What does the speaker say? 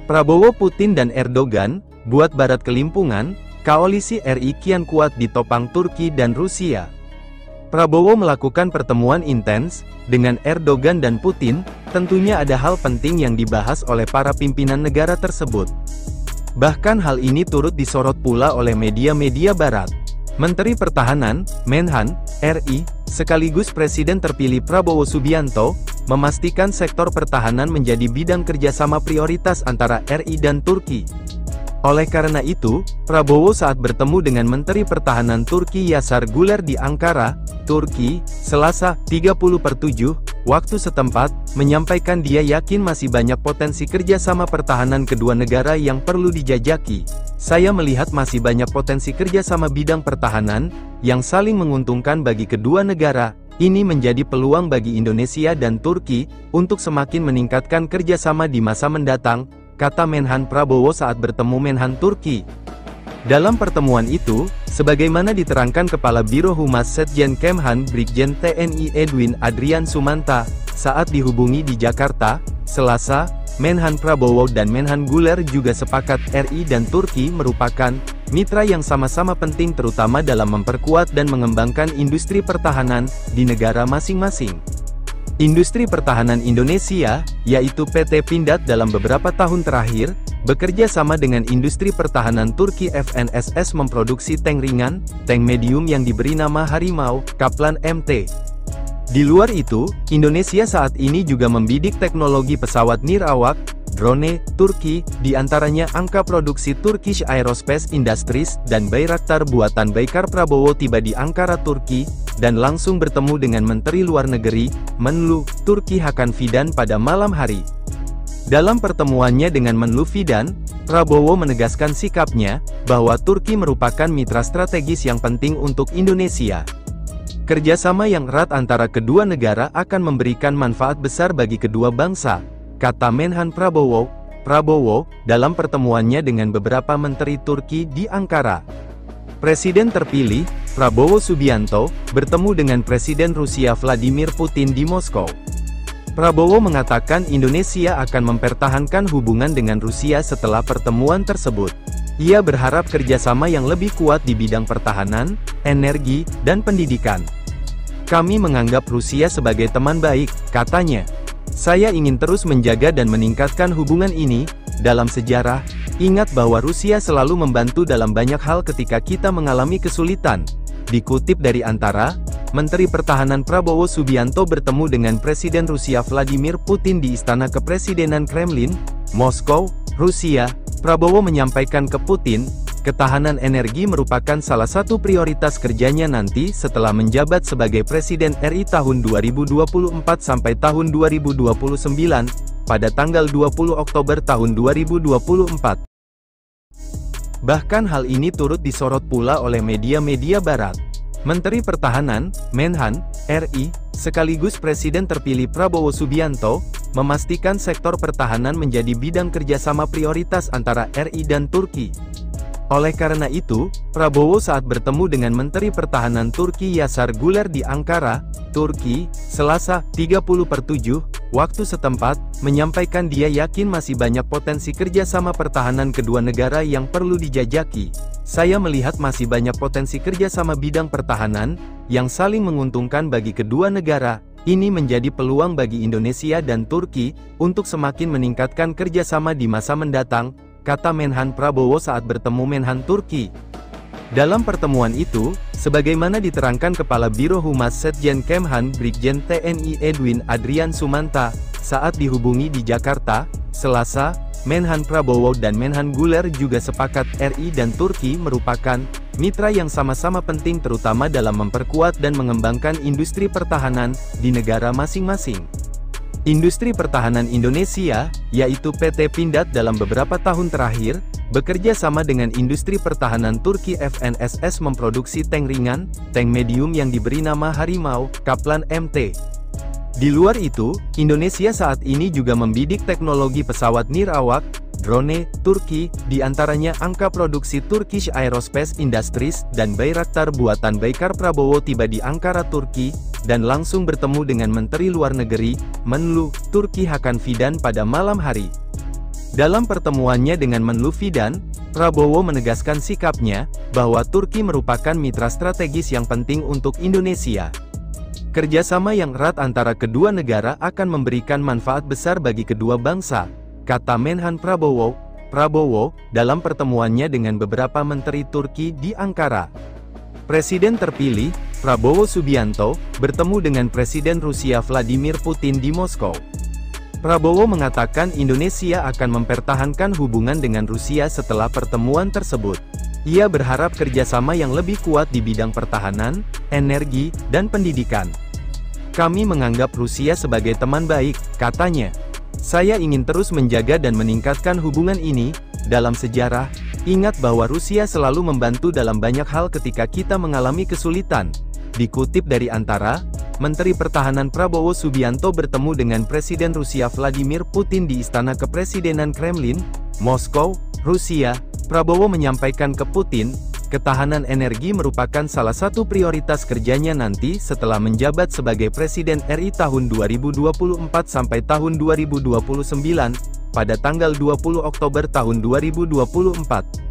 Prabowo, Putin dan Erdogan, buat Barat kelimpungan, koalisi RI kian kuat ditopang Turki dan Rusia. Prabowo melakukan pertemuan intens dengan Erdogan dan Putin, tentunya ada hal penting yang dibahas oleh para pimpinan negara tersebut. Bahkan hal ini turut disorot pula oleh media-media Barat. Menteri Pertahanan, Menhan, RI, sekaligus Presiden terpilih Prabowo Subianto, memastikan sektor pertahanan menjadi bidang kerjasama prioritas antara RI dan Turki. Oleh karena itu, Prabowo saat bertemu dengan Menteri Pertahanan Turki Yasar Güler di Ankara, Turki, Selasa, 30/7, waktu setempat, menyampaikan dia yakin masih banyak potensi kerjasama pertahanan kedua negara yang perlu dijajaki. Saya melihat masih banyak potensi kerjasama bidang pertahanan, yang saling menguntungkan bagi kedua negara. Ini menjadi peluang bagi Indonesia dan Turki, untuk semakin meningkatkan kerjasama di masa mendatang, kata Menhan Prabowo saat bertemu Menhan Turki. Dalam pertemuan itu, sebagaimana diterangkan Kepala Biro Humas Setjen Kemhan Brigjen TNI Edwin Adrian Sumanta, saat dihubungi di Jakarta, Selasa, Menhan Prabowo dan Menhan Güler juga sepakat RI dan Turki merupakan mitra yang sama-sama penting terutama dalam memperkuat dan mengembangkan industri pertahanan di negara masing-masing. Industri pertahanan Indonesia, yaitu PT Pindad dalam beberapa tahun terakhir, bekerja sama dengan industri pertahanan Turki FNSS memproduksi tank ringan, tank medium yang diberi nama Harimau, Kaplan MT. Di luar itu, Indonesia saat ini juga membidik teknologi pesawat nirawak, drone, Turki, diantaranya angka produksi Turkish Aerospace Industries dan Bayraktar buatan Baykar. Prabowo tiba di Ankara, Turki, dan langsung bertemu dengan Menteri Luar Negeri, Menlu, Turki Hakan Fidan pada malam hari. Dalam pertemuannya dengan Menlu Fidan, Prabowo menegaskan sikapnya, bahwa Turki merupakan mitra strategis yang penting untuk Indonesia. Kerjasama yang erat antara kedua negara akan memberikan manfaat besar bagi kedua bangsa, kata Menhan Prabowo. Prabowo, dalam pertemuannya dengan beberapa menteri Turki di Ankara. Presiden terpilih, Prabowo Subianto, bertemu dengan Presiden Rusia Vladimir Putin di Moskow. Prabowo mengatakan Indonesia akan mempertahankan hubungan dengan Rusia setelah pertemuan tersebut. Ia berharap kerjasama yang lebih kuat di bidang pertahanan, energi, dan pendidikan. Kami menganggap Rusia sebagai teman baik, katanya. Saya ingin terus menjaga dan meningkatkan hubungan ini. Dalam sejarah, ingat bahwa Rusia selalu membantu dalam banyak hal ketika kita mengalami kesulitan. Dikutip dari Antara, Menteri Pertahanan Prabowo Subianto bertemu dengan Presiden Rusia Vladimir Putin di Istana Kepresidenan Kremlin, Moskow, Rusia. Prabowo menyampaikan ke Putin, ketahanan energi merupakan salah satu prioritas kerjanya nanti setelah menjabat sebagai Presiden RI tahun 2024 sampai tahun 2029, pada tanggal 20 Oktober tahun 2024. Bahkan hal ini turut disorot pula oleh media-media Barat. Menteri Pertahanan, Menhan, RI, sekaligus Presiden terpilih Prabowo Subianto, memastikan sektor pertahanan menjadi bidang kerjasama prioritas antara RI dan Turki. Oleh karena itu, Prabowo saat bertemu dengan Menteri Pertahanan Turki Yasar Güler di Ankara, Turki, Selasa, 30/7, waktu setempat, menyampaikan dia yakin masih banyak potensi kerjasama pertahanan kedua negara yang perlu dijajaki. Saya melihat masih banyak potensi kerjasama bidang pertahanan, yang saling menguntungkan bagi kedua negara. Ini menjadi peluang bagi Indonesia dan Turki, untuk semakin meningkatkan kerjasama di masa mendatang, kata Menhan Prabowo saat bertemu Menhan Turki. Dalam pertemuan itu, sebagaimana diterangkan Kepala Biro Humas Setjen Kemhan Brigjen TNI Edwin Adrian Sumanta, saat dihubungi di Jakarta, Selasa, Menhan Prabowo dan Menhan Güler juga sepakat RI dan Turki merupakan mitra yang sama-sama penting terutama dalam memperkuat dan mengembangkan industri pertahanan di negara masing-masing. Industri pertahanan Indonesia, yaitu PT Pindad dalam beberapa tahun terakhir, bekerja sama dengan industri pertahanan Turki FNSS memproduksi tank ringan, tank medium yang diberi nama Harimau, Kaplan MT. Di luar itu, Indonesia saat ini juga membidik teknologi pesawat nirawak, drone, Turki, diantaranya angka produksi Turkish Aerospace Industries dan Bayraktar buatan Baykar. Prabowo tiba di Ankara, Turki, dan langsung bertemu dengan Menteri Luar Negeri, Menlu, Turki Hakan Fidan pada malam hari. Dalam pertemuannya dengan Menlu Fidan, Prabowo menegaskan sikapnya, bahwa Turki merupakan mitra strategis yang penting untuk Indonesia. Kerjasama yang erat antara kedua negara akan memberikan manfaat besar bagi kedua bangsa, kata Menhan Prabowo, dalam pertemuannya dengan beberapa menteri Turki di Ankara. Presiden terpilih, Prabowo Subianto, bertemu dengan Presiden Rusia Vladimir Putin di Moskow. Prabowo mengatakan Indonesia akan mempertahankan hubungan dengan Rusia setelah pertemuan tersebut. Ia berharap kerjasama yang lebih kuat di bidang pertahanan, energi, dan pendidikan. Kami menganggap Rusia sebagai teman baik, katanya. Saya ingin terus menjaga dan meningkatkan hubungan ini. Dalam sejarah, ingat bahwa Rusia selalu membantu dalam banyak hal ketika kita mengalami kesulitan. Dikutip dari Antara, Menteri Pertahanan Prabowo Subianto bertemu dengan Presiden Rusia Vladimir Putin di Istana Kepresidenan Kremlin, Moskow, Rusia. Prabowo menyampaikan ke Putin, ketahanan energi merupakan salah satu prioritas kerjanya nanti setelah menjabat sebagai Presiden RI tahun 2024 sampai tahun 2029, pada tanggal 20 Oktober tahun 2024.